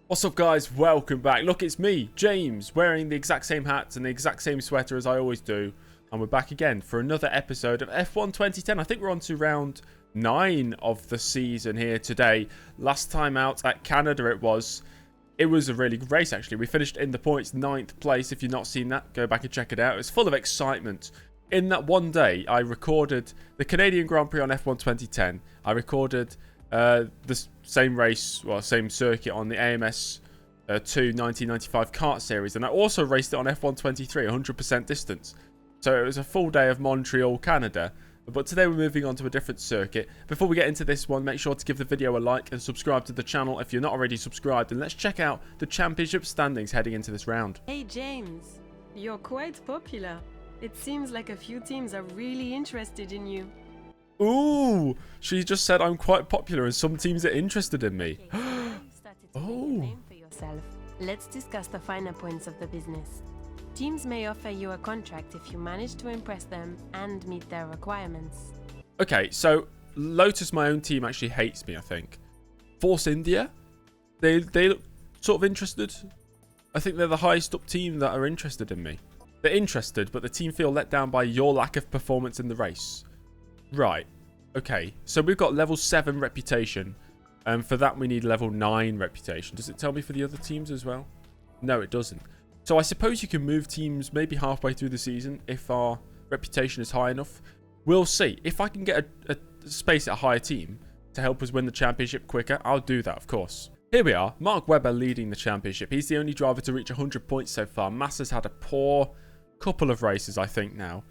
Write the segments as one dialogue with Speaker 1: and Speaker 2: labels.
Speaker 1: What's up, guys? Welcome back. Look, it's me, James, wearing the exact same hat and the exact same sweater as I always do. And we're back again for another episode of F1 2010. I think we're on to round 9 of the season here today. Last time out at Canada it was a really good race, actually. We finished in the points 9th place. If you've not seen that, go back and check it out. It was full of excitement. In that one day, I recorded the Canadian Grand Prix on F1 2010. I recorded the same race, well, same circuit on the AMS 2 1995 kart series, and I also raced it on F1 23, 100% distance. So it was a full day of Montreal, Canada. But today we're moving on to a different circuit. Before we get into this one, make sure to give the video a like and subscribe to the channel if you're not already subscribed, and let's check out the championship standings heading into this round.
Speaker 2: Hey James, you're quite popular. It seems like a few teams are really interested in you.
Speaker 1: Ooh, she just said I'm quite popular and some teams are interested in me.
Speaker 2: Okay, so now you've started to make a name for yourself. Let's discuss the finer points of the business. Teams may offer you a contract if you manage to impress them and meet their requirements.
Speaker 1: Okay, so Lotus, my own team, actually hates me, I think. Force India, they look sort of interested. I think they're the highest up team that are interested in me. They're interested, but the team feel let down by your lack of performance in the race. Right, okay, so we've got level 7 reputation, and for that we need level 9 reputation. Does it tell me for the other teams as well? No, it doesn't. So I suppose you can move teams maybe halfway through the season if our reputation is high enough. We'll see. If I can get a space at a higher team to help us win the championship quicker, I'll do that, of course. Here we are, Mark Webber leading the championship. He's the only driver to reach 100 points so far. Massa's had a poor couple of races, I think, now.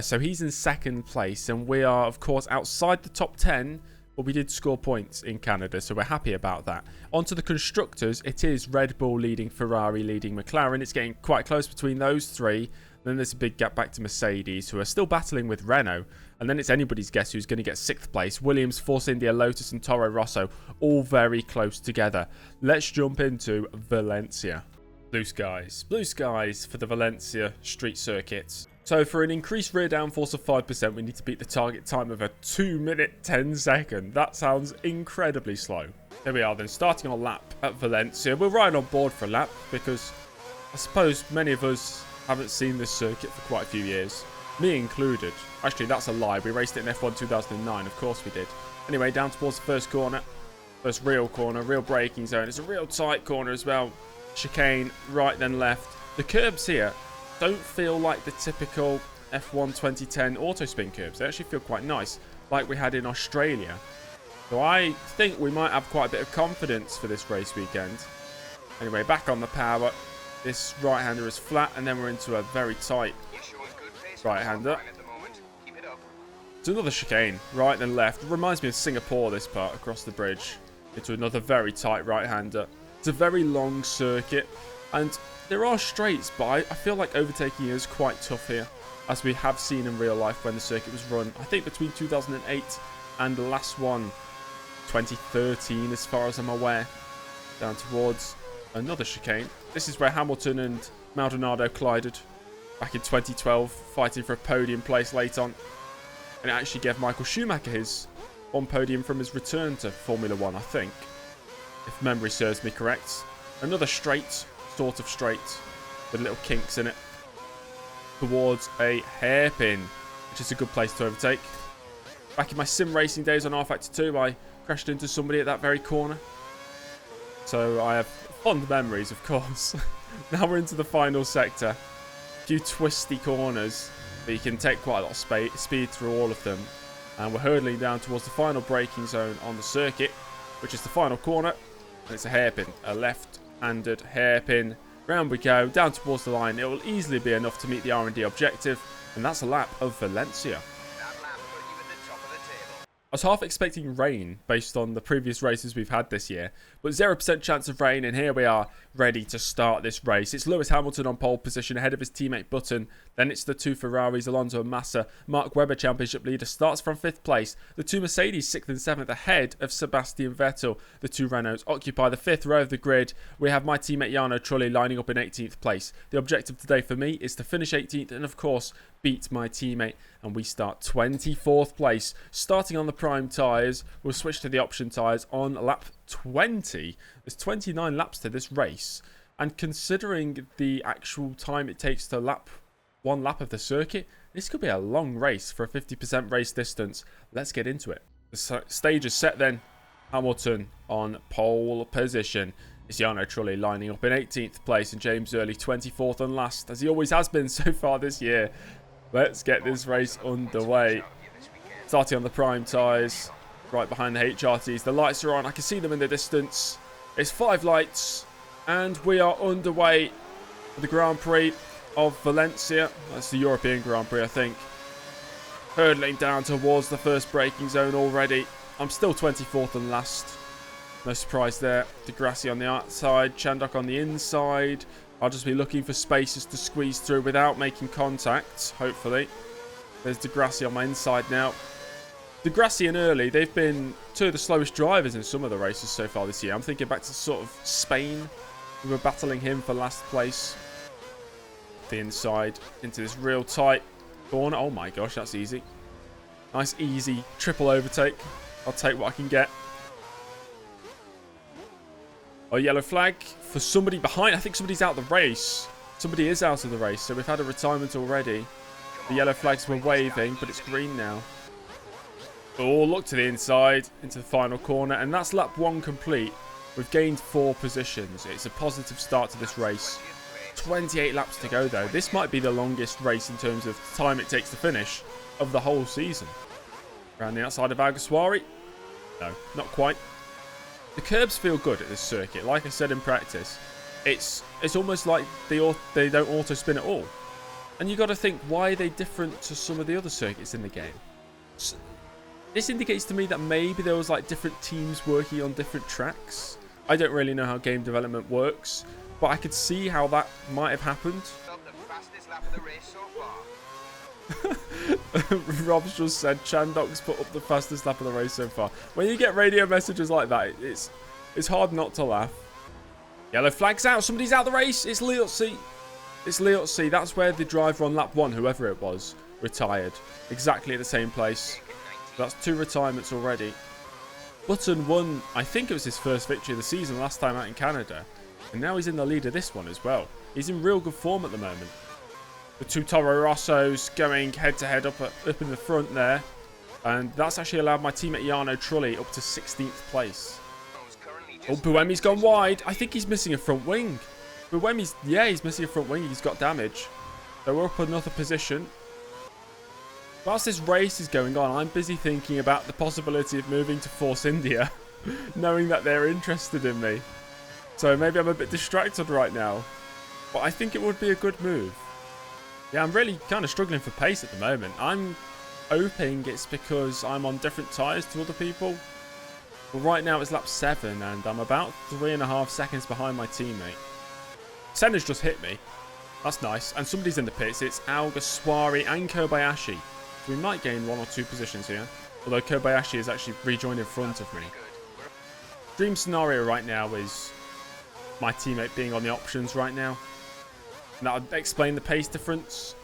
Speaker 1: So he's in second place, and we are, of course, outside the top 10, but we did score points in Canada, so we're happy about that. On to the constructors, it is Red Bull leading Ferrari, leading McLaren. It's getting quite close between those three. Then there's a big gap back to Mercedes, who are still battling with Renault. And then it's anybody's guess who's going to get 6th place. Williams, Force India, Lotus, and Toro Rosso, all very close together. Let's jump into Valencia. Blue skies for the Valencia street circuit. So for an increased rear downforce of 5%, we need to beat the target time of a 2-minute 10-second. That sounds incredibly slow. There we are then, starting our lap at Valencia. We're right on board for a lap because I suppose many of us haven't seen this circuit for quite a few years. Me included. Actually, that's a lie. We raced it in F1 2009. Of course we did. Anyway, down towards the first corner. First real corner, real braking zone. It's a real tight corner as well. Chicane, right then left. The curbs here don't feel like the typical F1 2010 auto spin curbs. They actually feel quite nice, like we had in Australia. So I think we might have quite a bit of confidence for this race weekend. Anyway, back on the power. This right-hander is flat, and then we're into a very tight right-hander. It's another chicane, right and left. It reminds me of Singapore, this part, across the bridge. Into another very tight right-hander. It's a very long circuit, and there are straights, but I feel like overtaking is quite tough here, as we have seen in real life when the circuit was run. I think between 2008 and the last one, 2013, as far as I'm aware. Down towards another chicane. This is where Hamilton and Maldonado collided back in 2012, fighting for a podium place late on. And it actually gave Michael Schumacher his one podium from his return to Formula 1, I think, if memory serves me correct. Another straight, sort of straight, with little kinks in it, towards a hairpin, which is a good place to overtake. Back in my sim racing days on R-Factor 2, I crashed into somebody at that very corner. So I have fond memories, of course. Now we're into the final sector. A few twisty corners, but you can take quite a lot of speed through all of them. And we're hurtling down towards the final braking zone on the circuit, which is the final corner. And it's a hairpin, a left-handed hairpin. Round we go, down towards the line. It will easily be enough to meet the R&D objective. And that's a lap of Valencia. I was half expecting rain based on the previous races we've had this year, but 0% chance of rain, and here we are ready to start this race. It's Lewis Hamilton on pole position ahead of his teammate Button. Then it's the two Ferraris, Alonso and Massa. Mark Webber, championship leader, starts from 5th place. The two Mercedes, 6th and 7th, ahead of Sebastian Vettel. The two Renaults occupy the 5th row of the grid. We have my teammate Jarno Trulli lining up in 18th place. The objective today for me is to finish 18th and, of course, beat my teammate, and we start 24th place. Starting on the prime tyres, we'll switch to the option tyres on lap 20. There's 29 laps to this race, and considering the actual time it takes to lap one lap of the circuit, this could be a long race for a 50% race distance. Let's get into it. The stage is set then. Hamilton on pole position. It's Jarno Trulli lining up in 18th place and James Early 24th and last, as he always has been so far this year. Let's get this race underway. Starting on the prime tyres, right behind the HRTs. The lights are on. I can see them in the distance. It's 5 lights, and we are underway for the Grand Prix of Valencia. That's the European Grand Prix, I think. Hurtling down towards the first braking zone already. I'm still 24th and last. No surprise there. De Grassi on the outside, Chandok on the inside. I'll just be looking for spaces to squeeze through without making contact, hopefully. There's De Grassi on my inside now. De Grassi and Early, they've been two of the slowest drivers in some of the races so far this year. I'm thinking back to sort of Spain. We were battling him for last place. The inside into this real tight corner. Oh my gosh, that's easy. Nice, easy triple overtake. I'll take what I can get. Oh, yellow flag for somebody behind. I think somebody's out of the race. Somebody is out of the race, so we've had a retirement already. The yellow flags were waving, but it's green now. Oh, look to the inside, into the final corner, and that's lap 1 complete. We've gained 4 positions. It's a positive start to this race. 28 laps to go, though. This might be the longest race in terms of time it takes to finish of the whole season. Around the outside of Alguersuari. No, not quite. The curbs feel good at this circuit. Like I said in practice, it's almost like they don't auto spin at all. And you got to think, why are they different to some of the other circuits in the game? So, this indicates to me that maybe there was like different teams working on different tracks. I don't really know how game development works, but I could see how that might have happened. Rob's just said Chandok's put up the fastest lap of the race so far. When you get radio messages like that, it's hard not to laugh. Yellow flag's out. Somebody's out of the race. It's Liotzi. It's Liotzi. That's where the driver on lap 1, whoever it was, retired. Exactly at the same place. That's 2 retirements already. Button won, I think it was his first victory of the season last time out in Canada. And now he's in the lead of this one as well. He's in real good form at the moment. The 2 Toro Rossos going head-to-head up in the front there. And that's actually allowed my teammate Jarno Trulli up to 16th place. Oh, Buemi's gone wide. I think he's missing a front wing. Buemi's, yeah, he's missing a front wing. He's got damage. So we're up another position. Whilst this race is going on, I'm busy thinking about the possibility of moving to Force India, knowing that they're interested in me. So maybe I'm a bit distracted right now. But I think it would be a good move. Yeah, I'm really kind of struggling for pace at the moment. I'm hoping it's because I'm on different tyres to other people. But right now it's lap 7 and I'm about 3.5 seconds behind my teammate. Senna's just hit me. That's nice. And somebody's in the pits. It's Alguersuari and Kobayashi. So we might gain 1 or 2 positions here. Although Kobayashi is actually rejoined in front of me. Dream scenario right now is my teammate being on the options right now. And that would explain the pace difference.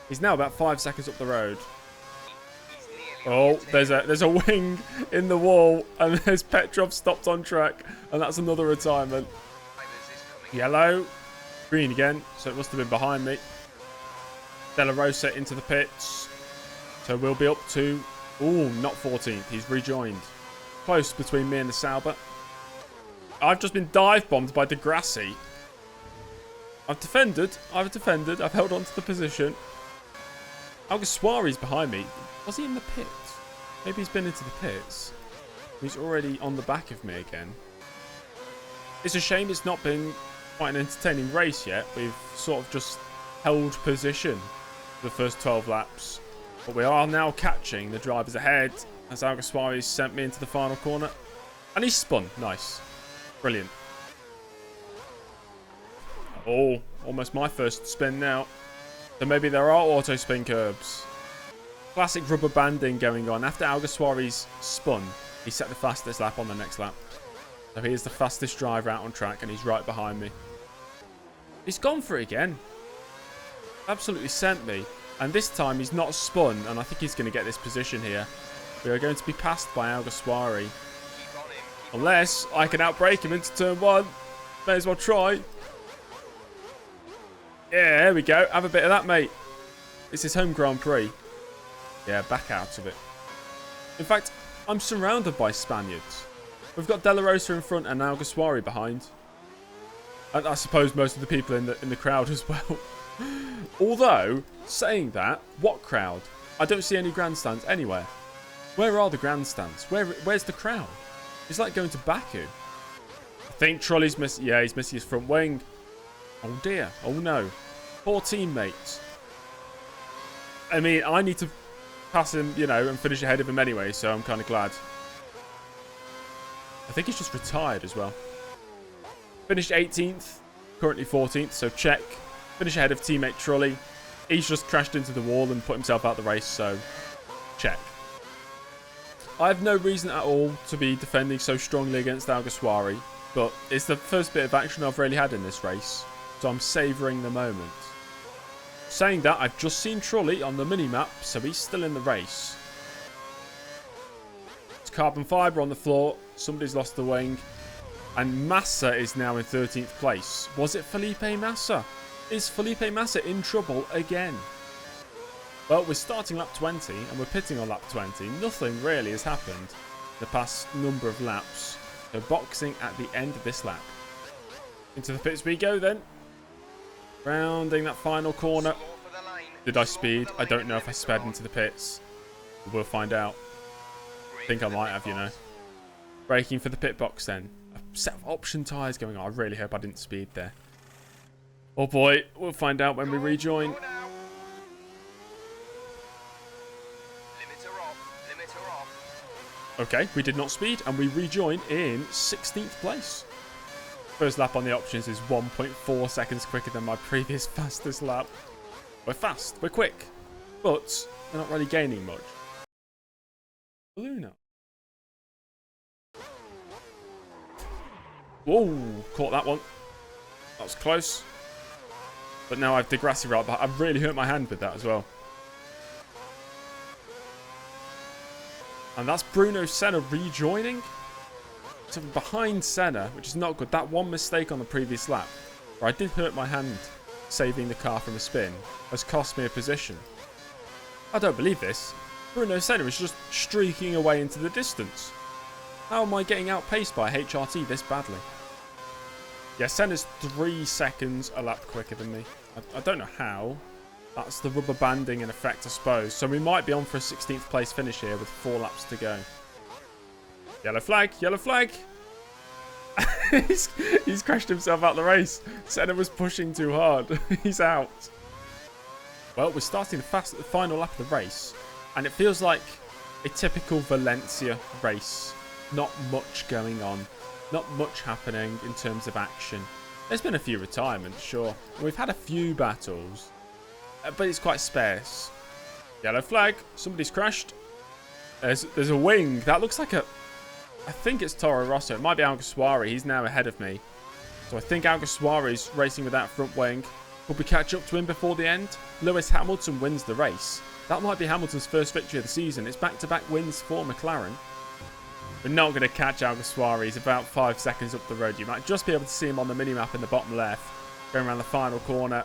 Speaker 1: He's now about 5 seconds up the road. Oh, there's a wing in the wall, and there's Petrov stopped on track, and that's another retirement. Yellow, green again, so it must have been behind me. Della Rosa into the pits, so we'll be up to, ooh, not 14th. He's rejoined. Close between me and the Sauber. I've just been dive bombed by De Grassi. I've defended. I've held on to the position. Alguersuari's behind me. Was he in the pits? Maybe he's been into the pits. He's already on the back of me again. It's a shame it's not been quite an entertaining race yet. We've sort of just held position for the first 12 laps. But we are now catching the drivers ahead as Alguersuari's sent me into the final corner. And he's spun. Nice. Brilliant. Oh, almost my first spin now. So maybe there are auto spin curbs. Classic rubber banding going on. After Alguersuari's spun, he set the fastest lap on the next lap. So he is the fastest driver out on track and he's right behind me. He's gone for it again. Absolutely sent me. And this time he's not spun, and I think he's going to get this position here. We are going to be passed by Alguersuari. Unless I can outbrake him into turn 1. May as well try. Yeah, there we go. Have a bit of that, mate. It's his home Grand Prix. Yeah, back out of it. In fact, I'm surrounded by Spaniards. We've got De La Rosa in front and Alguersuari behind. And I suppose most of the people in the crowd as well. Although, saying that, what crowd? I don't see any grandstands anywhere. Where are the grandstands? Where's the crowd? It's like going to Baku. I think Trolley's missing. Yeah, he's missing his front wing. Oh dear. Oh no. Poor teammates. I mean, I need to pass him, you know, and finish ahead of him anyway, so I'm kind of glad. I think he's just retired as well. Finished 18th, currently 14th, so check. Finish ahead of teammate Trolley. He's just crashed into the wall and put himself out the race, so check. I have no reason at all to be defending so strongly against Alguersuari, but it's the first bit of action I've really had in this race, so I'm savouring the moment. Saying that, I've just seen Trolley on the mini-map, so he's still in the race. It's carbon fibre on the floor, somebody's lost the wing, and Massa is now in 13th place. Was it Felipe Massa? Is Felipe Massa in trouble again? Well, we're starting lap 20 and we're pitting on lap 20. Nothing really has happened the past number of laps. So boxing at the end of this lap. Into the pits we go then. Rounding that final corner. Did I speed? I don't know if I sped into the pits. We'll find out. I think I might have, you know. Braking for the pit box then. A set of option tyres going on. I really hope I didn't speed there. Oh boy, we'll find out when we rejoin. Okay, we did not speed and we rejoin in 16th place. First lap on the options is 1.4 seconds quicker than my previous fastest lap. We're fast, we're quick, but we're not really gaining much. Luna. Whoa, caught that one. That was close. But now I have Degrassi right, but I've really hurt my hand with that as well. And that's Bruno Senna rejoining. So behind Senna, which is not good. That one mistake on the previous lap, where I did hurt my hand saving the car from a spin, has cost me a position. I don't believe this. Bruno Senna is just streaking away into the distance. How am I getting outpaced by HRT this badly? Yeah, Senna's 3 seconds a lap quicker than me. I don't know how. That's the rubber banding in effect, I suppose. So we might be on for a 16th place finish here with 4 laps to go. Yellow flag, yellow flag. he's crashed himself out the race. Senna was pushing too hard. He's out. Well, we're starting the final lap of the race. And it feels like a typical Valencia race. Not much going on. Not much happening in terms of action. There's been a few retirements, sure. And we've had a few battles. But it's quite sparse. Yellow flag. Somebody's crashed. There's a wing. That looks like a... I think it's Toro Rosso. It might be Alguersuari. He's now ahead of me. So I think Alguersuari's racing with that front wing. Could we catch up to him before the end? Lewis Hamilton wins the race. That might be Hamilton's first victory of the season. It's back-to-back wins for McLaren. We're not going to catch Alguersuari. He's about 5 seconds up the road. You might just be able to see him on the mini-map in the bottom left. Going around the final corner.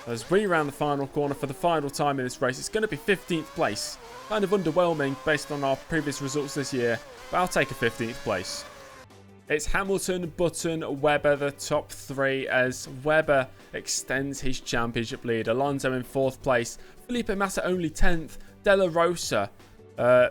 Speaker 1: As we round the final corner for the final time in this race, it's going to be 15th place. Kind of underwhelming based on our previous results this year, but I'll take a 15th place. It's Hamilton, Button, Webber, the top 3 as Webber extends his championship lead. Alonso in 4th place. Felipe Massa only 10th. De La Rosa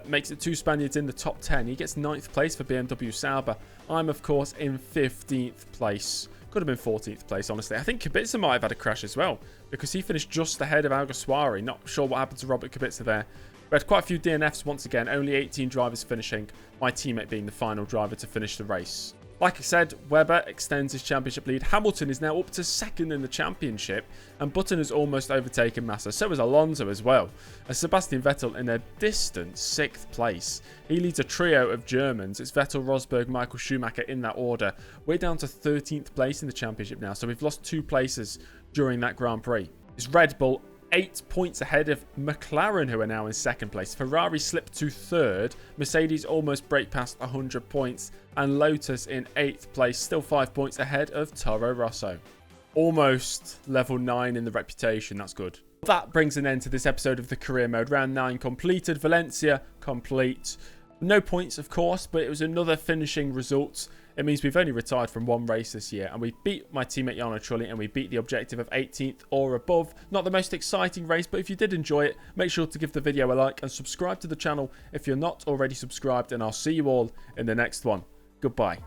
Speaker 1: makes it 2 Spaniards in the top 10. He gets 9th place for BMW Sauber. I'm, of course, in 15th place. Could have been 14th place, honestly. I think Kubica might have had a crash as well, because he finished just ahead of Alguersuari. Not sure what happened to Robert Kubica there. We had quite a few DNFs once again. Only 18 drivers finishing. My teammate being the final driver to finish the race. Like I said, Webber extends his championship lead. Hamilton is now up to 2nd in the championship. And Button has almost overtaken Massa. So is Alonso as well. As Sebastian Vettel in a distant 6th place. He leads a trio of Germans. It's Vettel, Rosberg, Michael Schumacher in that order. We're down to 13th place in the championship now. So we've lost 2 places during that Grand Prix. It's Red Bull 8 points ahead of McLaren, who are now in second place. Ferrari slipped to third. Mercedes almost break past 100 points. And Lotus in 8th place, still 5 points ahead of Toro Rosso. Almost level 9 in the reputation. That's good. That brings an end to this episode of the career mode. Round 9 completed. Valencia complete. No points, of course, but it was another finishing result. It means we've only retired from 1 race this year, and we beat my teammate Jarno Trulli, and we beat the objective of 18th or above. Not the most exciting race, but if you did enjoy it, make sure to give the video a like and subscribe to the channel if you're not already subscribed, and I'll see you all in the next one. Goodbye.